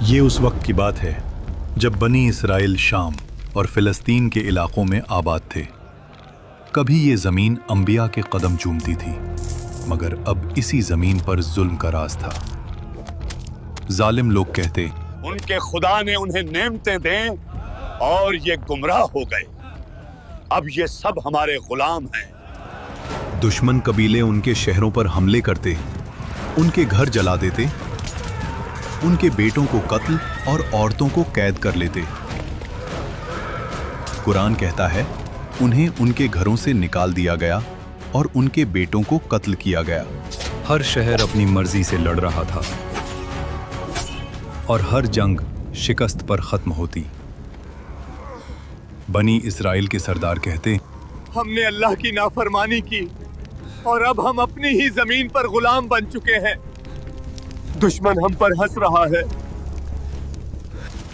یہ اس وقت کی بات ہے جب بنی اسرائیل شام اور فلسطین کے علاقوں میں آباد تھے۔ کبھی یہ زمین انبیاء کے قدم چومتی تھی، مگر اب اسی زمین پر ظلم کا راز تھا۔ ظالم لوگ کہتے، ان کے خدا نے انہیں نعمتیں دیں اور یہ گمراہ ہو گئے، اب یہ سب ہمارے غلام ہیں۔ دشمن قبیلے ان کے شہروں پر حملے کرتے، ان کے گھر جلا دیتے، ان کے بیٹوں کو قتل اور عورتوں کو قید کر لیتے۔ قرآن کہتا ہے انہیں ان کے گھروں سے نکال دیا گیا اور ان کے بیٹوں کو قتل کیا گیا۔ ہر شہر اپنی مرضی سے لڑ رہا تھا اور ہر جنگ شکست پر ختم ہوتی۔ بنی اسرائیل کے سردار کہتے، ہم نے اللہ کی نافرمانی کی اور اب ہم اپنی ہی زمین پر غلام بن چکے ہیں، دشمن ہم پر ہنس رہا ہے۔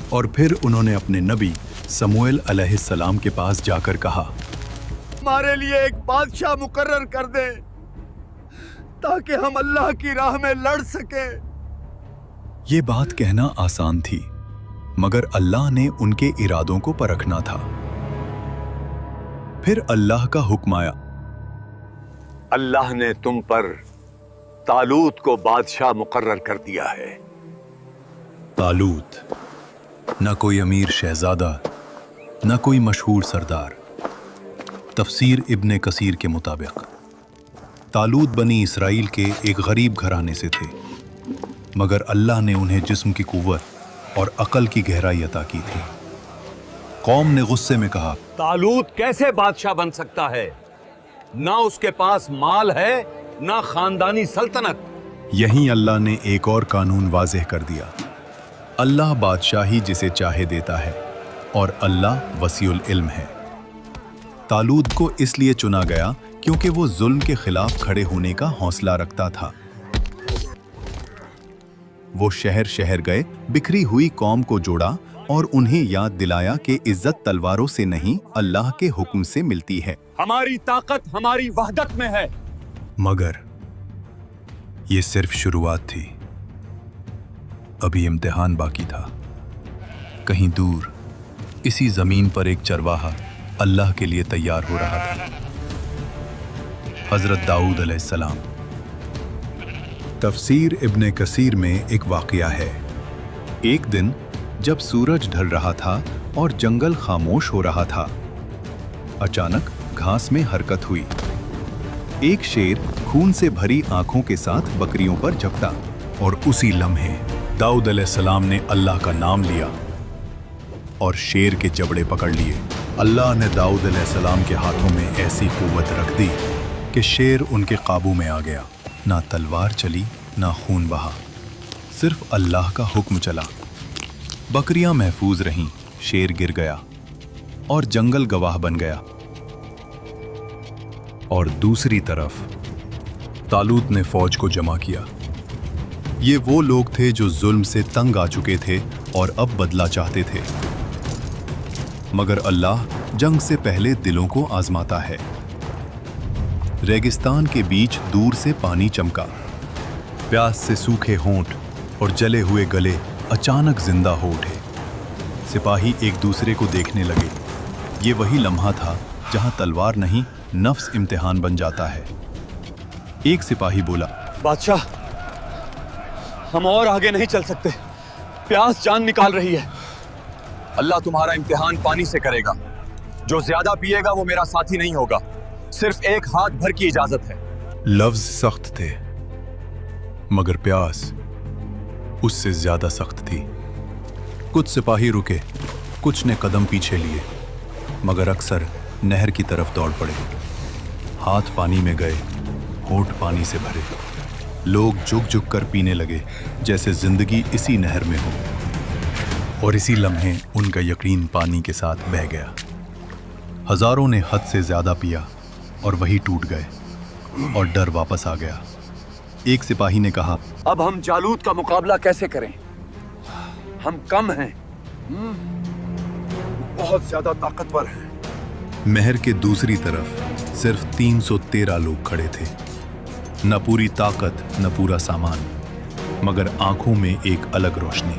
اور پھر انہوں نے اپنے نبی سموئیل علیہ السلام کے پاس جا کر کہا، ہمارے لیے ایک بادشاہ مقرر کر دے تاکہ ہم اللہ کی راہ میں لڑ سکیں۔ یہ بات کہنا آسان تھی، مگر اللہ نے ان کے ارادوں کو پرکھنا تھا۔ پھر اللہ کا حکم آیا، اللہ نے تم پر طالوت کو بادشاہ مقرر کر دیا ہے۔ طالوت نہ کوئی امیر شہزادہ، نہ کوئی مشہور سردار۔ تفسیر ابن کثیر کے مطابق طالوت بنی اسرائیل کے ایک غریب گھرانے سے تھے، مگر اللہ نے انہیں جسم کی قوت اور عقل کی گہرائی عطا کی تھی۔ قوم نے غصے میں کہا، طالوت کیسے بادشاہ بن سکتا ہے؟ نہ اس کے پاس مال ہے نہ خاندانی سلطنت۔ یہیں اللہ نے ایک اور قانون واضح کر دیا، اللہ بادشاہی جسے چاہے دیتا ہے اور اللہ وسیع العلم ہے۔ طالوت کو اس لیے چنا گیا کیونکہ وہ ظلم کے خلاف کھڑے ہونے کا حوصلہ رکھتا تھا۔ وہ شہر شہر گئے، بکھری ہوئی قوم کو جوڑا اور انہیں یاد دلایا کہ عزت تلواروں سے نہیں، اللہ کے حکم سے ملتی ہے۔ ہماری طاقت ہماری وحدت میں ہے۔ مگر یہ صرف شروعات تھی، ابھی امتحان باقی تھا۔ کہیں دور اسی زمین پر ایک چرواہا اللہ کے لیے تیار ہو رہا تھا، حضرت داؤد علیہ السلام۔ تفسیر ابن کثیر میں ایک واقعہ ہے۔ ایک دن جب سورج ڈھل رہا تھا اور جنگل خاموش ہو رہا تھا، اچانک گھاس میں حرکت ہوئی۔ ایک شیر خون سے بھری آنکھوں کے ساتھ بکریوں پر جھپٹا، اور اسی لمحے داؤد علیہ السلام نے اللہ کا نام لیا اور شیر کے جبڑے پکڑ لیے۔ اللہ نے داؤد علیہ السلام کے ہاتھوں میں ایسی قوت رکھ دی کہ شیر ان کے قابو میں آ گیا۔ نہ تلوار چلی نہ خون بہا، صرف اللہ کا حکم چلا۔ بکریاں محفوظ رہیں، شیر گر گیا اور جنگل گواہ بن گیا۔ اور دوسری طرف طالوت نے فوج کو جمع کیا۔ یہ وہ لوگ تھے جو ظلم سے تنگ آ چکے تھے اور اب بدلہ چاہتے تھے، مگر اللہ جنگ سے پہلے دلوں کو آزماتا ہے۔ ریگستان کے بیچ دور سے پانی چمکا، پیاس سے سوکھے ہونٹ اور جلے ہوئے گلے اچانک زندہ ہو اٹھے۔ سپاہی ایک دوسرے کو دیکھنے لگے۔ یہ وہی لمحہ تھا جہاں تلوار نہیں، نفس امتحان بن جاتا ہے۔ ایک سپاہی بولا، بادشاہ، ہم اور آگے نہیں چل سکتے، پیاس جان نکال رہی ہے۔ اللہ تمہارا امتحان پانی سے کرے گا، جو زیادہ پیے گا وہ میرا ساتھی نہیں ہوگا، صرف ایک ہاتھ بھر کی اجازت ہے۔ لفظ سخت تھے، مگر پیاس اس سے زیادہ سخت تھی۔ کچھ سپاہی رکے، کچھ نے قدم پیچھے لیے، مگر اکثر نہر کی طرف دوڑ پڑے۔ ہاتھ پانی میں گئے، ہونٹ پانی سے بھرے۔ لوگ جھک جھک کر پینے لگے جیسے زندگی اسی نہر میں ہو، اور اسی لمحے ان کا یقین پانی کے ساتھ بہہ گیا۔ ہزاروں نے حد سے زیادہ پیا اور وہی ٹوٹ گئے، اور ڈر واپس آ گیا۔ ایک سپاہی نے کہا، اب ہم جالوت کا مقابلہ کیسے کریں؟ ہم کم ہیں، بہت زیادہ طاقتور ہیں۔ نہر کے دوسری طرف صرف 313 لوگ کھڑے تھے، نہ پوری طاقت نہ پورا سامان، مگر آنکھوں میں ایک الگ روشنی۔